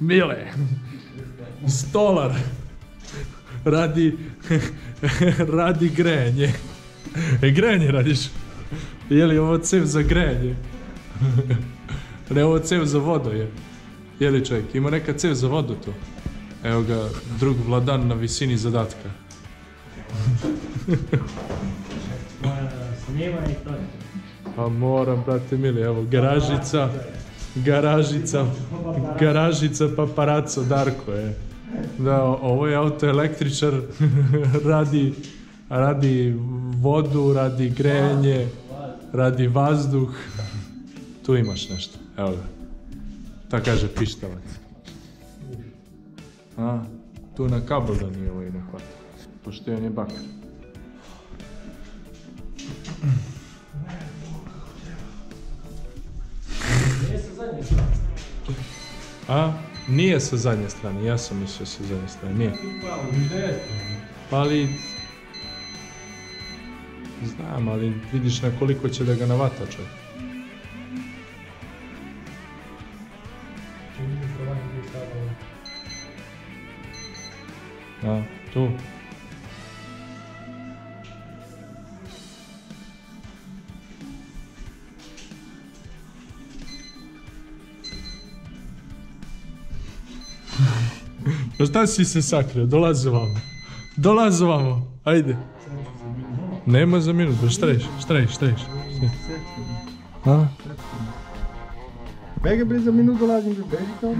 Mile, stolar, radi grenje. Grenje radiš? Je li ovo cev za grenje? Ne, ovo cev za vodu je. Je li čovjek, ima neka cev za vodu tu? Evo ga, drug Vladan na visini zadatka. Snima i to. Pa moram, brate mili, evo, garažica paparaco Darko je. Da, ovo je autoelektričar, radi vodu, radi grenje, radi vazduh. Tu imaš nešto, evo ga. Ta kaže pištavac. A, tu na kabel da nije ovo i ne hvata. Pošto on je bakar. Nije sa zadnje strane. A? Nije sa zadnje strane, ja sam mislio sa zadnje strane, nije. Pa ali... Znam, ali vidiš na koliko će da ga navata čovjek. A, tu. Šta si se sakrio? Dolazi vamo. Ajde. Nema za minutu, štrajš. A? Bega bre, za minut dolazim, beži kao.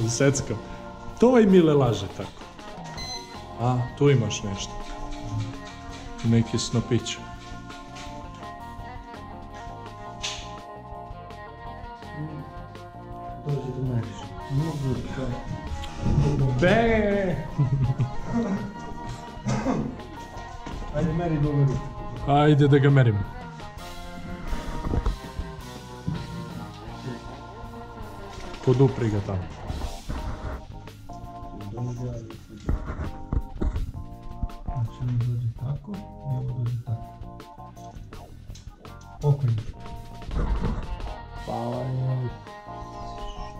Seckam. To ovaj Mile laže tako. A, tu imaš nešto. Neki snopić. Dođe da meriš. Mogu kao. Be! Ajde meri dobro ruku. Ajde da ga merimo. Podupri ga tamo. Znači ovo dođe tako i ovo dođe tako. Pokojno. Hvala mi.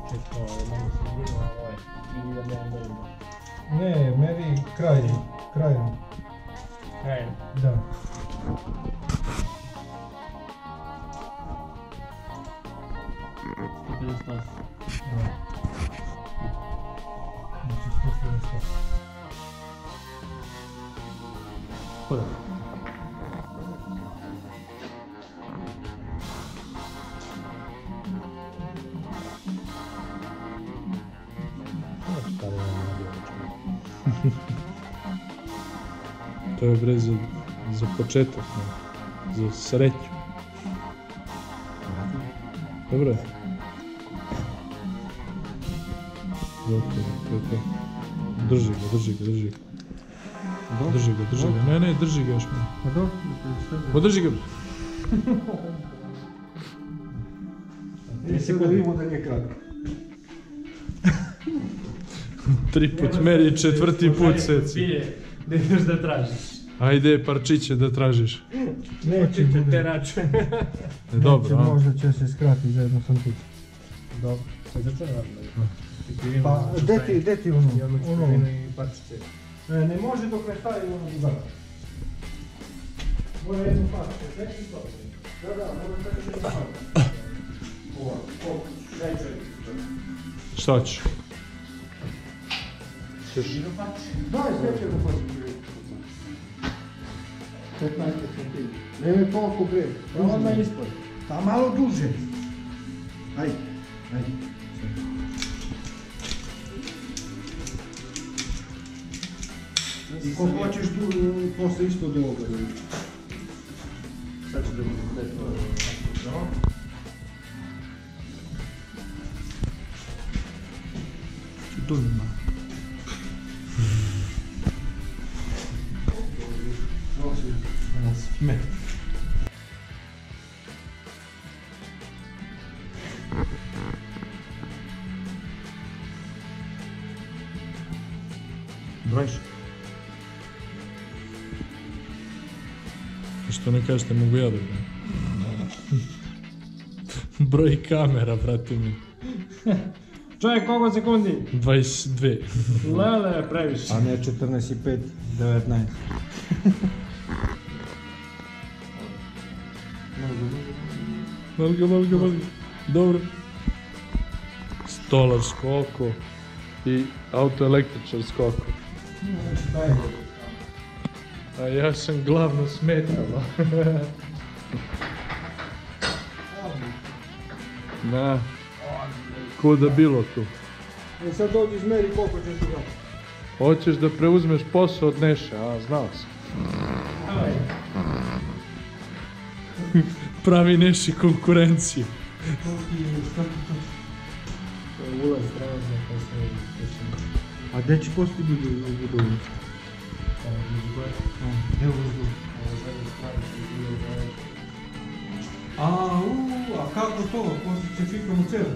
Čekaj, meni se vidimo ovaj. Ili da ne merimo. Ne, meri krajno. Krajno. Da. Znači 178. Hoda. To je bre za početak, za sreću. Dobro je. Ok. Drži ga. Ne, drži ga još malo. Pa dobro, Podrži ga. se da vidimo da nije kratko. 3 put meri, 4. put seci. Ne ideš da tražiš. Ajde, parčiće da tražiš. Neće Te račun. Dobro, a? Možda će se skratiti zajedno sam tu. Dobro. Sad začunavam. Pa, gdje ti ono? I parčice. Ne može dok ne stavi ono u zada. Mora jednu parčice, neki to. Da, mora tako jednu parčice. Ovako, Šta ćeš? daj sve će da parčice. 15 cm. Nemoj toliko bre. Odmah ispod. Pa malo duže. Ajde. I ko hoćeš tu posle ispod ovoga. Sad ću da je to. Tu nema. Me. Brojiš? Što ne kažete, mogu ja da Broj kamera, brate mi. Čovjek, koliko sekundi? 22. Lele, previše. A ne 14,5, 19. Malga. Dobro. Stolar skoko i autoelektričar skoko. A ja sam glavno smetalo. Na, kuda bilo tu. I sad dođi izmeri koliko ćeš tu dati. Hoćeš da preuzmeš posao od Neše, a znao sam. Pravi Neši konkurenciju. Ulaz prelazno koji se vidi. A gdje će posti biti u budovu? Evo uzdu. A kako to? Posti će fikam u celu.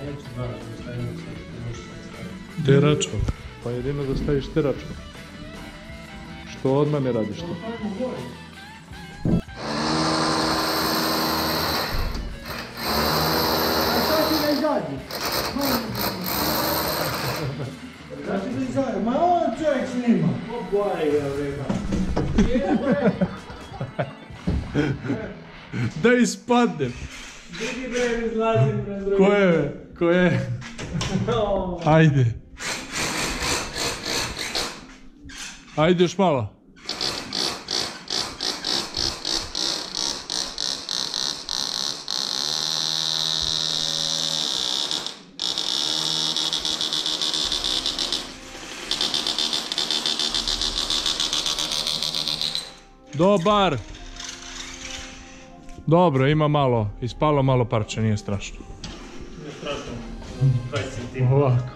Neću, da stavimo se, ne može se staviti. Teračom. Pa jedino da staviš teračom. Što odmah ne radiš to? Ma on čovjek snima. Pogledaj ga, vrema. Da ispadnem. Vidi bre, izlazim pred drugim. Ko je? Ajde. Ajde još malo. Dobar. Dobro, ima malo, ispalo malo parče, nije strašno. Nije strašno. 20 cm. Ovako.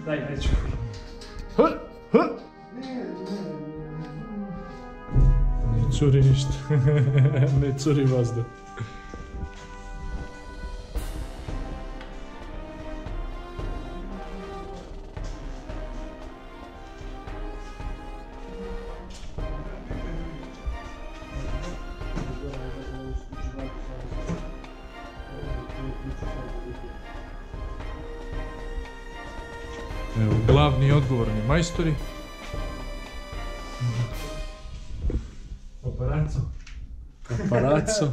Daj, neću. Ne curi ništa. Ne curi vazduh. Evo, glavni i odgovorni majstori. Paparazzo.